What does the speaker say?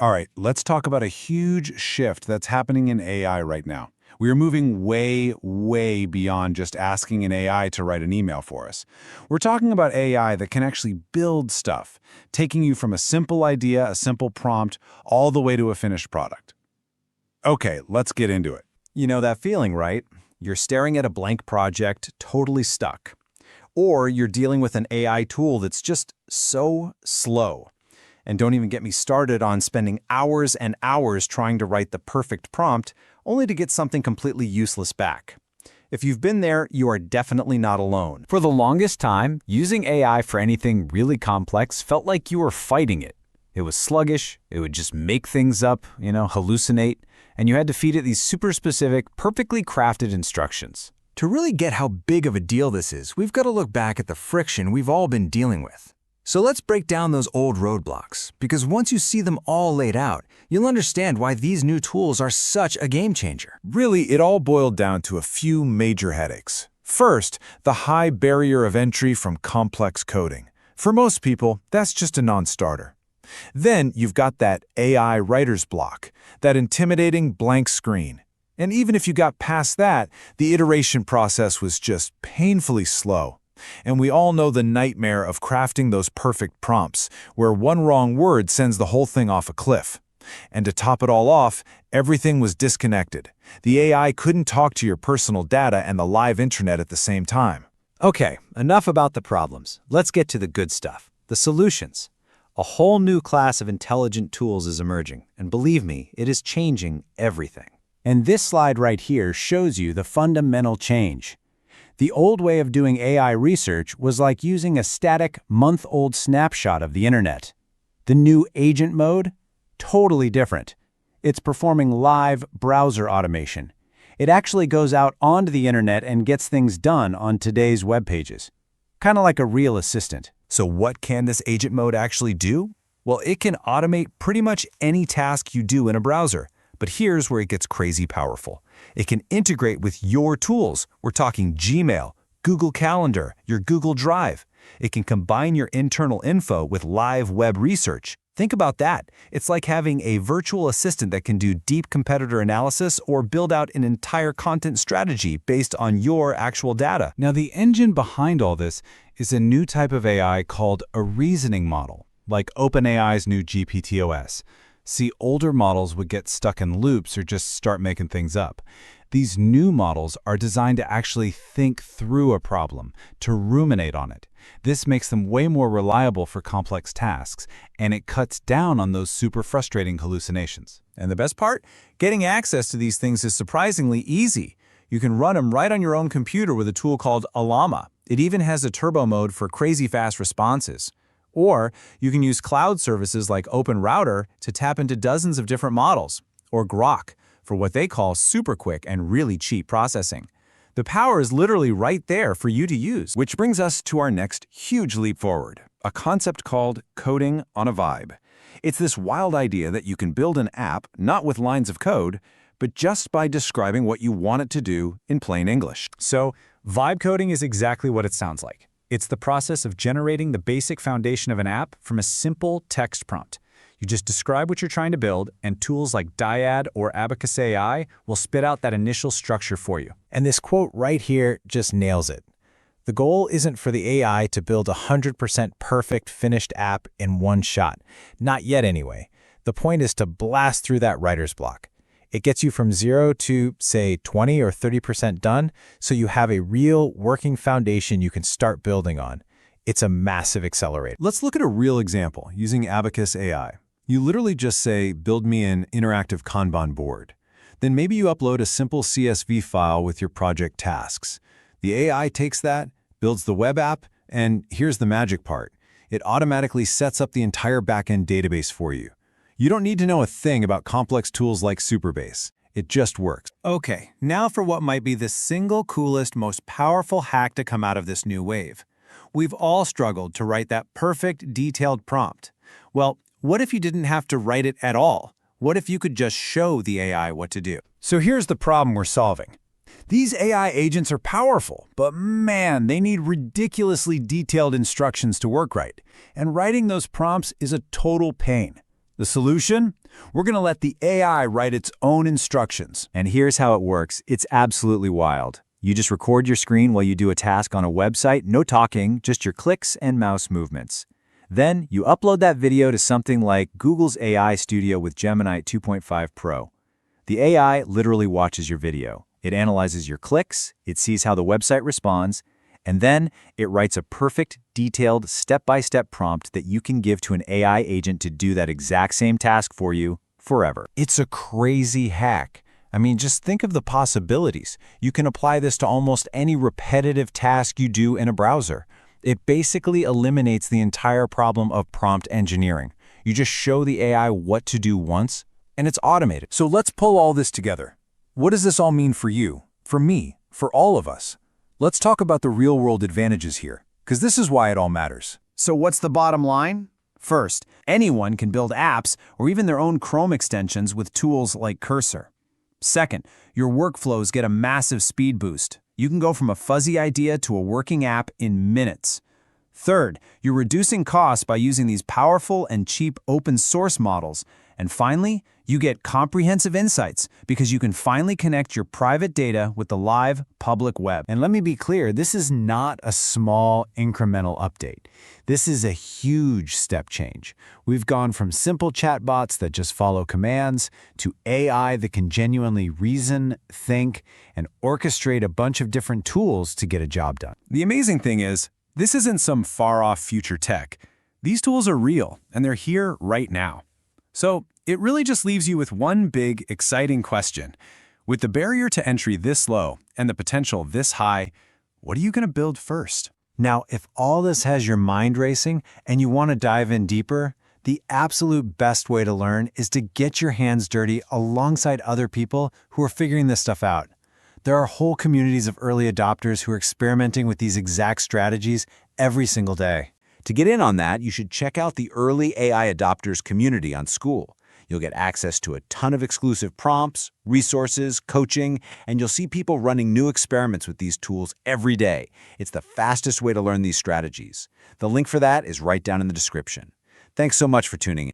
All right, let's talk about a huge shift that's happening in AI right now. We are moving way, way beyond just asking an AI to write an email for us. We're talking about AI that can actually build stuff, taking you from a simple idea, a simple prompt, all the way to a finished product. Okay, let's get into it. You know that feeling, right? You're staring at a blank project, totally stuck. Or you're dealing with an AI tool that's just so slow. And don't even get me started on spending hours and hours trying to write the perfect prompt, only to get something completely useless back. If you've been there, you are definitely not alone. For the longest time, using AI for anything really complex felt like you were fighting it. It was sluggish, it would just make things up, hallucinate, and you had to feed it these super specific, perfectly crafted instructions. To really get how big of a deal this is, we've got to look back at the friction we've all been dealing with. So let's break down those old roadblocks, because once you see them all laid out, you'll understand why these new tools are such a game changer. Really, it all boiled down to a few major headaches. First, the high barrier of entry from complex coding. For most people, that's just a non-starter. Then you've got that AI writer's block, that intimidating blank screen. And even if you got past that, the iteration process was just painfully slow. And we all know the nightmare of crafting those perfect prompts, where one wrong word sends the whole thing off a cliff. And to top it all off, everything was disconnected. The AI couldn't talk to your personal data and the live internet at the same time. Okay, enough about the problems. Let's get to the good stuff, the solutions. A whole new class of intelligent tools is emerging, and believe me, it is changing everything. And this slide right here shows you the fundamental change. The old way of doing AI research was like using a static, month-old snapshot of the internet. The new agent mode? Totally different. It's performing live browser automation. It actually goes out onto the internet and gets things done on today's web pages. Kind of like a real assistant. So what can this agent mode actually do? Well, it can automate pretty much any task you do in a browser. But here's where it gets crazy powerful. It can integrate with your tools. We're talking Gmail, Google Calendar, your Google Drive. It can combine your internal info with live web research. Think about that. It's like having a virtual assistant that can do deep competitor analysis or build out an entire content strategy based on your actual data. Now, the engine behind all this is a new type of AI called a reasoning model, like OpenAI's new GPT-OS. See, older models would get stuck in loops or just start making things up. These new models are designed to actually think through a problem, to ruminate on it. This makes them way more reliable for complex tasks, and it cuts down on those super frustrating hallucinations. And the best part? Getting access to these things is surprisingly easy. You can run them right on your own computer with a tool called Llama. It even has a turbo mode for crazy fast responses. Or you can use cloud services like OpenRouter to tap into dozens of different models, or Grok, for what they call super quick and really cheap processing. The power is literally right there for you to use. Which brings us to our next huge leap forward, a concept called coding on a vibe. It's this wild idea that you can build an app not with lines of code, but just by describing what you want it to do in plain English. So, vibe coding is exactly what it sounds like. It's the process of generating the basic foundation of an app from a simple text prompt. You just describe what you're trying to build, and tools like Dyad or Abacus AI will spit out that initial structure for you. And this quote right here just nails it. The goal isn't for the AI to build a 100% perfect finished app in one shot. Not yet anyway. The point is to blast through that writer's block. It gets you from 0 to, say, 20 or 30% done, so you have a real working foundation you can start building on. It's a massive accelerator. Let's look at a real example using Abacus AI. You literally just say, build me an interactive Kanban board. Then maybe you upload a simple CSV file with your project tasks. The AI takes that, builds the web app, and here's the magic part. It automatically sets up the entire backend database for you. You don't need to know a thing about complex tools like Supabase. It just works. Okay, now for what might be the single coolest, most powerful hack to come out of this new wave. We've all struggled to write that perfect, detailed prompt. Well, what if you didn't have to write it at all? What if you could just show the AI what to do? So here's the problem we're solving. These AI agents are powerful, but man, they need ridiculously detailed instructions to work right. And writing those prompts is a total pain. The solution? We're going to let the AI write its own instructions. And here's how it works. It's absolutely wild. You just record your screen while you do a task on a website, no talking, just your clicks and mouse movements. Then you upload that video to something like Google's AI Studio with Gemini 2.5 Pro. The AI literally watches your video. It analyzes your clicks, it sees how the website responds, and then it writes a perfect, detailed, step-by-step prompt that you can give to an AI agent to do that exact same task for you forever. It's a crazy hack. I mean, just think of the possibilities. You can apply this to almost any repetitive task you do in a browser. It basically eliminates the entire problem of prompt engineering. You just show the AI what to do once, and it's automated. So let's pull all this together. What does this all mean for you, for me, for all of us? Let's talk about the real-world advantages here, because this is why it all matters. So what's the bottom line? First, anyone can build apps or even their own Chrome extensions with tools like Cursor. Second, your workflows get a massive speed boost. You can go from a fuzzy idea to a working app in minutes. Third, you're reducing costs by using these powerful and cheap open source models. And finally, you get comprehensive insights because you can finally connect your private data with the live public web. And let me be clear, this is not a small incremental update. This is a huge step change. We've gone from simple chatbots that just follow commands to AI that can genuinely reason, think, and orchestrate a bunch of different tools to get a job done. The amazing thing is, this isn't some far-off future tech. These tools are real, and they're here right now. So it really just leaves you with one big, exciting question. With the barrier to entry this low and the potential this high, what are you going to build first? Now, if all this has your mind racing and you want to dive in deeper, the absolute best way to learn is to get your hands dirty alongside other people who are figuring this stuff out. There are whole communities of early adopters who are experimenting with these exact strategies every single day. To get in on that, you should check out the Early AI Adopters community on School. You'll get access to a ton of exclusive prompts, resources, coaching, and you'll see people running new experiments with these tools every day. It's the fastest way to learn these strategies. The link for that is right down in the description. Thanks so much for tuning in.